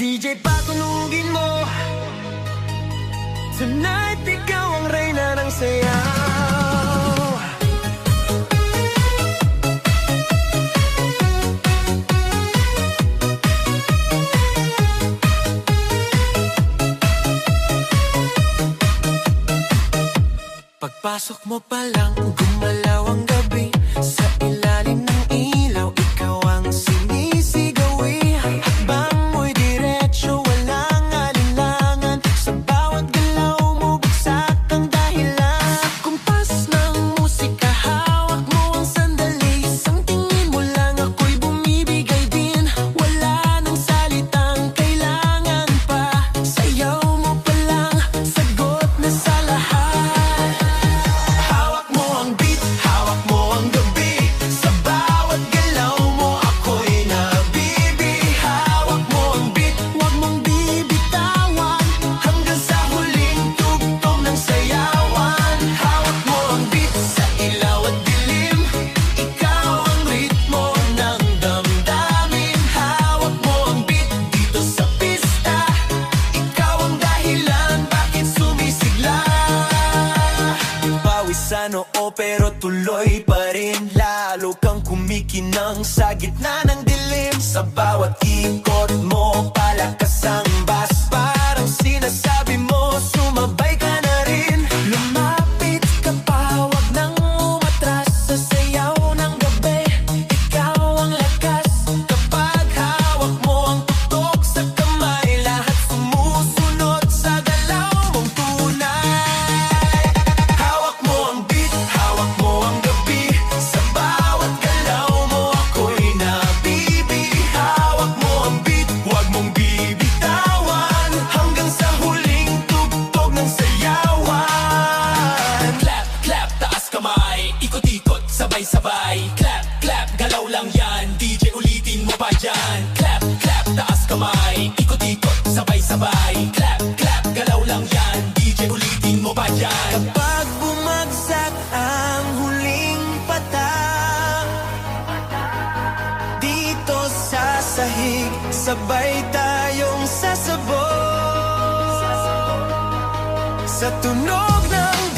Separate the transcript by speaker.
Speaker 1: DJ patunugin mo. Tonight ikaw ang reyna ng sayaw. Pagpasok mo pa lang, gumalaw ang gabi. Sa ilalim ng ilaw, ikaw ang sinisigawi. Hakbang mo'y diretso, walang alinlangan. Sa bawat galaw mo, bagsak ang dahilan. Sa kumpas ng musika, hawak mo ang sandali. Isang tingin mo lang, ako'y bumibigay din. Wala nang salitang kailangan pa. Sayaw mo pa lang, sagot na sa lahat. Sa noo pero tuloy pa rin. Lalo kang kumikinang sa gitna ng dilim. Sa bawat ikot mo, palakas ang bass. Parang sinasabi mo, sumabay ka na rin. Lumapit ka pa, wag nang umatras. Sa sayaw ng gabi, ikaw ang lakas. Kapag hawak mo ang tuktok sa kamay, lahat sumusunod sa galaw mong tunay. Sabay-sabay, clap, clap, galaw lang yan. DJ ulitin mo pa dyan. Clap, clap, taas kamay. Ikot-ikot, sabay-sabay. Clap, clap, galaw lang yan. DJ ulitin mo pa dyan. Kapag bumagsak ang huling patak, dito sa sahig, sabay tayong sasabog. Sa tunog ng